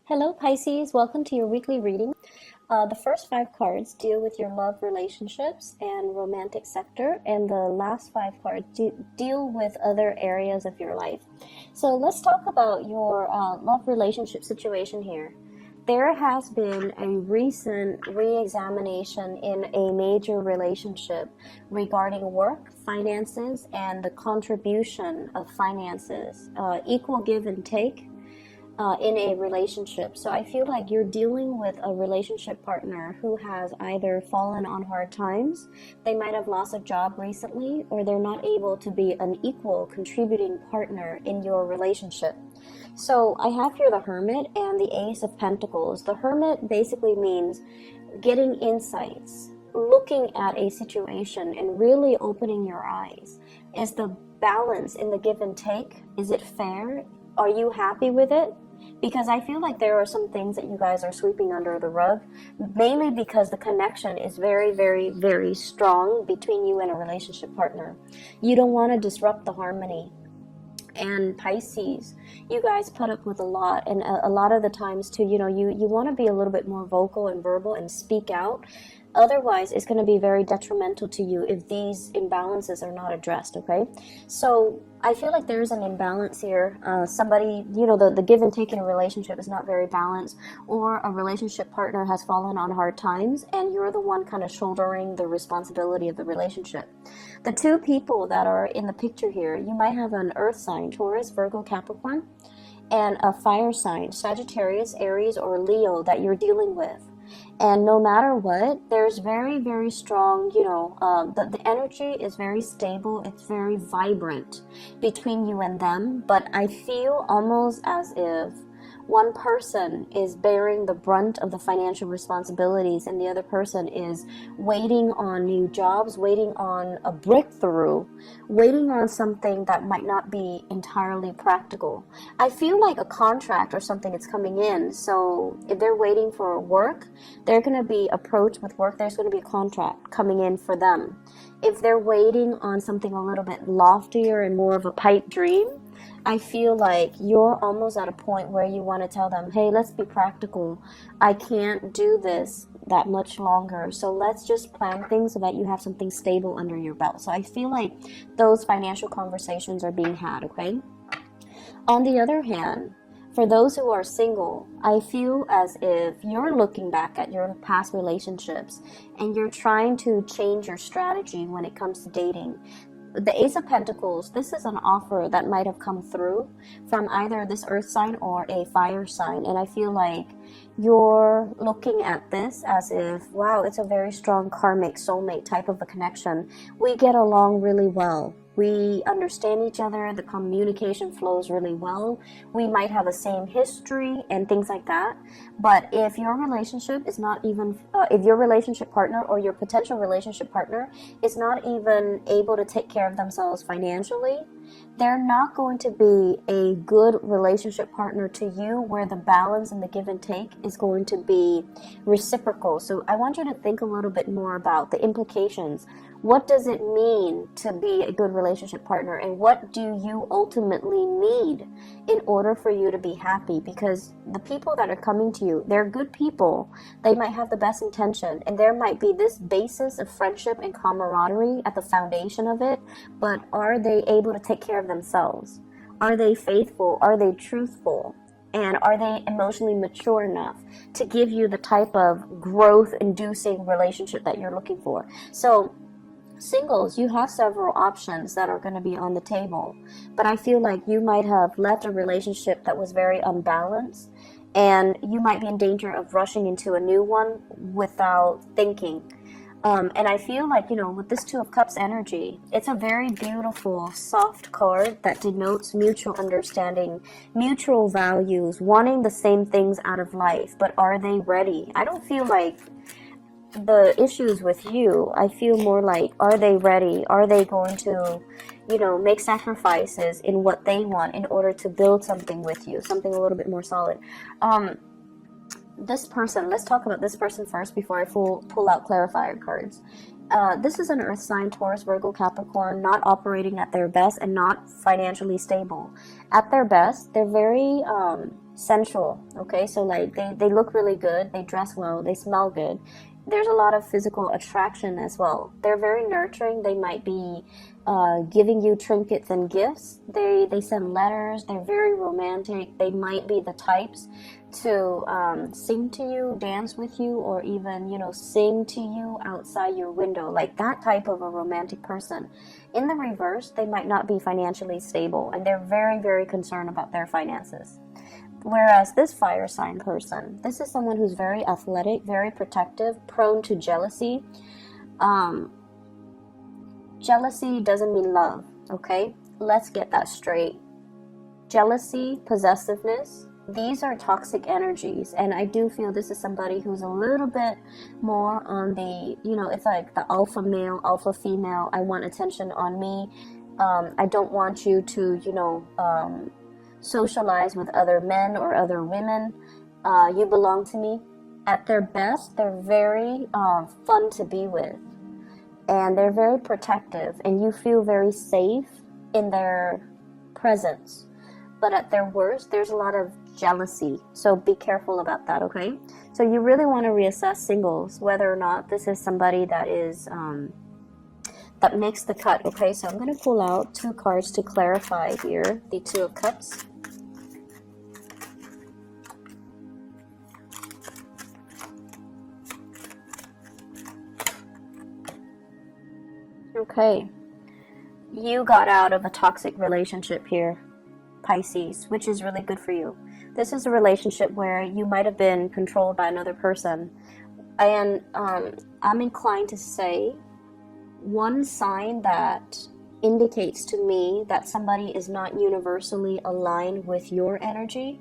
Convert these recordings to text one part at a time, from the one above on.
Hello, Pisces. Welcome to your weekly reading. The first five cards deal with your love relationships and romantic sector, and the last five cards deal with other areas of your life. So let's talk about your love relationship situation here. There has been a recent re-examination in a major relationship regarding work, finances, and the contribution of finances, equal give and take in a relationship. So I feel like you're dealing with a relationship partner who has either fallen on hard times, they might have lost a job recently, or they're not able to be an equal contributing partner in your relationship. So I have here the Hermit and the Ace of Pentacles. The Hermit basically means getting insights, looking at a situation and really opening your eyes. Is the balance in the give and take, is it fair? Are you happy with it? Because I feel like there are some things that you guys are sweeping under the rug, mainly because the connection is very, very, very strong between you and a relationship partner. You don't want to disrupt the harmony. And Pisces, you guys put up with a lot, and a lot of the times too, you want to be a little bit more vocal and verbal and speak out. Otherwise, it's going to be very detrimental to you if these imbalances are not addressed, okay? So I feel like there's an imbalance here. Somebody, the give and take in a relationship is not very balanced, or a relationship partner has fallen on hard times, and you're the one kind of shouldering the responsibility of the relationship. The two people that are in the picture here, you might have an earth sign, Taurus, Virgo, Capricorn, and a fire sign, Sagittarius, Aries, or Leo that you're dealing with. And no matter what, there's very, very strong, the energy is very stable. It's very vibrant between you and them. But I feel almost as if one person is bearing the brunt of the financial responsibilities and the other person is waiting on new jobs, waiting on a breakthrough, waiting on something that might not be entirely practical. I feel like a contract or something is coming in. So if they're waiting for work, they're going to be approached with work. There's going to be a contract coming in for them. If they're waiting on something a little bit loftier and more of a pipe dream, I feel like you're almost at a point where you want to tell them, hey, let's be practical. I can't do this that much longer. So let's just plan things so that you have something stable under your belt. So I feel like those financial conversations are being had, okay? On the other hand, for those who are single, I feel as if you're looking back at your past relationships and you're trying to change your strategy when it comes to dating. The Ace of Pentacles, this is an offer that might have come through from either this earth sign or a fire sign. And I feel like you're looking at this as if, wow, it's a very strong karmic soulmate type of a connection. We get along really well. We understand each other. The communication flows really well. We might have the same history and things like that. But if your relationship is not even, if your relationship partner or your potential relationship partner is not even able to take care of themselves financially, they're not going to be a good relationship partner to you where the balance and the give and take is going to be reciprocal. So I want you to think a little bit more about the implications. What does it mean to be a good relationship partner, and what do you ultimately need in order for you to be happy? Because the people that are coming to you, they're good people. They might have the best intention, and there might be this basis of friendship and camaraderie at the foundation of it, but are they able to take care of themselves? Are they faithful? Are they truthful? And are they emotionally mature enough to give you the type of growth-inducing relationship that you're looking for? So singles, you have several options that are going to be on the table, but I feel like you might have left a relationship that was very unbalanced, and you might be in danger of rushing into a new one without thinking. And I feel like, with this Two of Cups energy, it's a very beautiful, soft card that denotes mutual understanding, mutual values, wanting the same things out of life, but are they ready? I don't feel like the issues with you. I feel more like, are they ready? Are they going to, make sacrifices in what they want in order to build something with you, something a little bit more solid? This person, let's talk about this person first before I pull out clarifier cards. This is an earth sign, Taurus, Virgo, Capricorn, not operating at their best and not financially stable. At their best, they're very sensual, okay? So like they look really good, they dress well, they smell good. There's a lot of physical attraction as well. They're very nurturing. They might be giving you trinkets and gifts. They send letters. They're very romantic. They might be the types to sing to you, dance with you, or even, you know, sing to you outside your window, like that type of a romantic person. In the reverse, they might not be financially stable, and they're very, very concerned about their finances. Whereas this fire sign person, this is someone who's very athletic, very protective, prone to jealousy. Jealousy doesn't mean love, okay? Let's get that straight. Jealousy, possessiveness, these are toxic energies, and I do feel this is somebody who's a little bit more on the, you know, it's like the alpha male, alpha female. I want attention on me. I don't want you to, you know, socialize with other men or other women. You belong to me. At their best, they're very fun to be with, and they're very protective, and you feel very safe in their presence. But at their worst, there's a lot of jealousy, so be careful about that, okay? So you really want to reassess singles, whether or not this is somebody that is that makes the cut, okay? So I'm going to pull out 2 cards to clarify here, the 2 of Cups. Okay, you got out of a toxic relationship here, Pisces, which is really good for you. This is a relationship where you might have been controlled by another person. And I'm inclined to say one sign that indicates to me that somebody is not universally aligned with your energy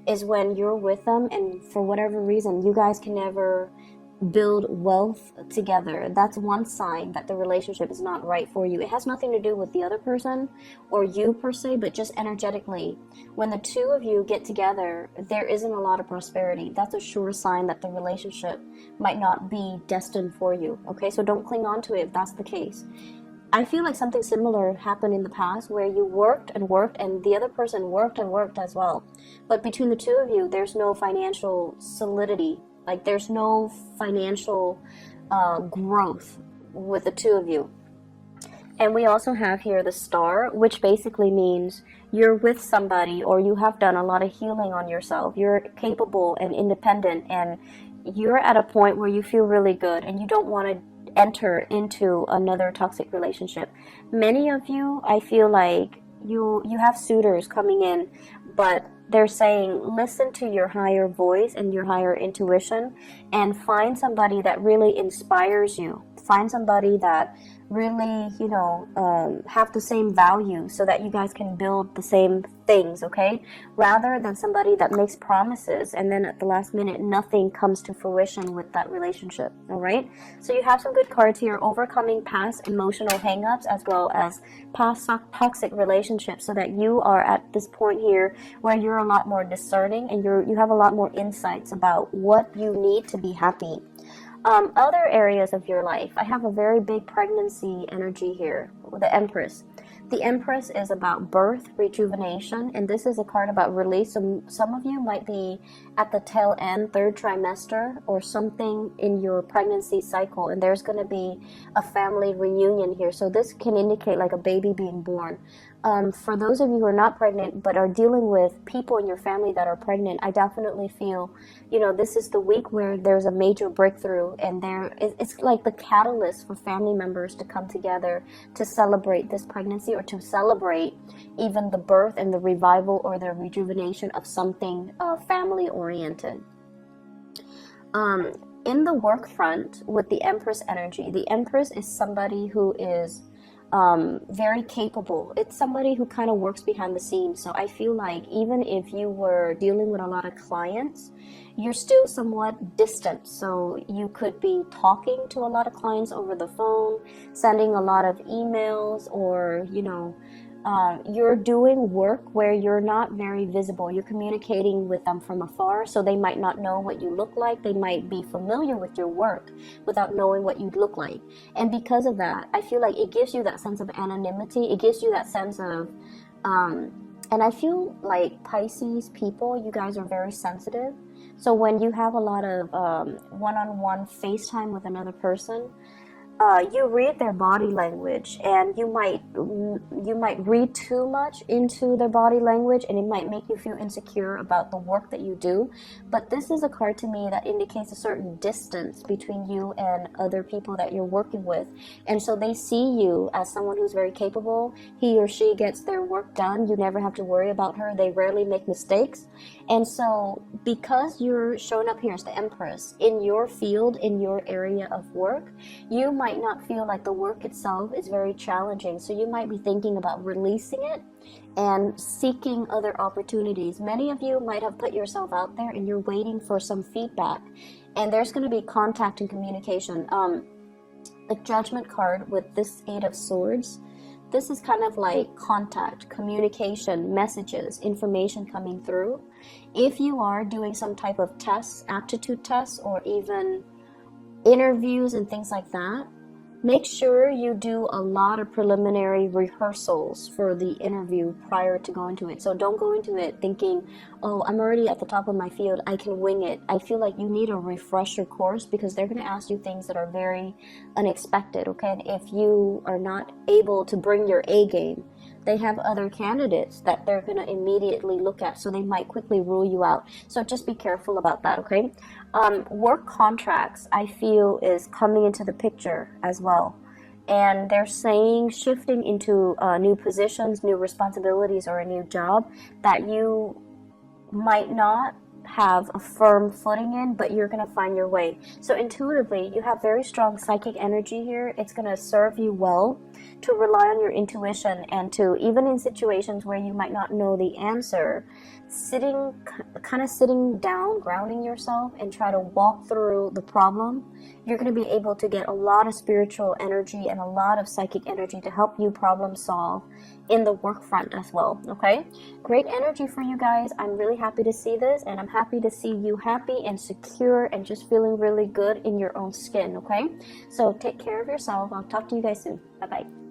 is when you're with them and for whatever reason you guys can never build wealth together. That's one sign that the relationship is not right for you. It has nothing to do with the other person or you per se, but just energetically. When the 2 of you get together, there isn't a lot of prosperity. That's a sure sign that the relationship might not be destined for you. Okay, so don't cling on to it if that's the case. I feel like something similar happened in the past where you worked and worked and the other person worked and worked as well. But between the 2 of you, there's no financial solidity. Like there's no financial growth with the 2 of you. And we also have here the Star, which basically means you're with somebody or you have done a lot of healing on yourself. You're capable and independent and you're at a point where you feel really good and you don't want to enter into another toxic relationship. Many of you, I feel like you have suitors coming in, but they're saying listen to your higher voice and your higher intuition and find somebody that really inspires you. Find somebody that really, you know, have the same value so that you guys can build the same things, okay? Rather than somebody that makes promises and then at the last minute nothing comes to fruition with that relationship, all right? So you have some good cards here, overcoming past emotional hangups as well as past toxic relationships, so that you are at this point here where you're a lot more discerning and you have a lot more insights about what you need to be happy. Other areas of your life, I have a very big pregnancy energy here, the Empress. The Empress is about birth, rejuvenation, and this is a card about release. So some of you might be at the tail end, 3rd trimester, or something in your pregnancy cycle, and there's going to be a family reunion here. So this can indicate like a baby being born. For those of you who are not pregnant but are dealing with people in your family that are pregnant, I definitely feel, you know, this is the week where there's a major breakthrough, and it's like the catalyst for family members to come together to celebrate this pregnancy or to celebrate even the birth and the revival or the rejuvenation of something family oriented. In the work front with the Empress energy, the Empress is somebody who is very capable. It's somebody who kind of works behind the scenes. So I feel like even if you were dealing with a lot of clients, you're still somewhat distant. So you could be talking to a lot of clients over the phone, sending a lot of emails, or, you know, you're doing work where you're not very visible. You're communicating with them from afar, so they might not know what you look like. They might be familiar with your work without knowing what you look like. And because of that, I feel like it gives you that sense of anonymity. It gives you that sense of And I feel like Pisces people, you guys are very sensitive. So when you have a lot of one-on-one FaceTime with another person, you read their body language, and you might read too much into their body language, and it might make you feel insecure about the work that you do. But this is a card to me that indicates a certain distance between you and other people that you're working with, and so they see you as someone who's very capable. He or she gets their work done. You never have to worry about her. They rarely make mistakes. And so because you're showing up here as the Empress in your field, in your area of work, you might not feel like the work itself is very challenging. So you might be thinking about releasing it and seeking other opportunities. Many of you might have put yourself out there and you're waiting for some feedback. And there's going to be contact and communication. The Judgment card with this Eight of Swords, this is kind of like contact, communication, messages, information coming through. If you are doing some type of tests, aptitude tests, or even interviews and things like that, make sure you do a lot of preliminary rehearsals for the interview prior to going to it. So don't go into it thinking, oh, I'm already at the top of my field, I can wing it. I feel like you need a refresher course, because they're going to ask you things that are very unexpected, okay? And if you are not able to bring your A game, they have other candidates that they're going to immediately look at, so they might quickly rule you out. So just be careful about that, okay? Work contracts, I feel, is coming into the picture as well. And they're saying shifting into new positions, new responsibilities, or a new job that you might not have a firm footing in, but you're going to find your way. So intuitively, you have very strong psychic energy here. It's going to serve you well to rely on your intuition, and to, even in situations where you might not know the answer, kind of sitting down, grounding yourself, and try to walk through the problem. You're going to be able to get a lot of spiritual energy and a lot of psychic energy to help you problem solve in the work front as well, okay? Great energy for you guys. I'm really happy to see this, and I'm happy to see you happy and secure and just feeling really good in your own skin, okay? So take care of yourself. I'll talk to you guys soon. Bye-bye.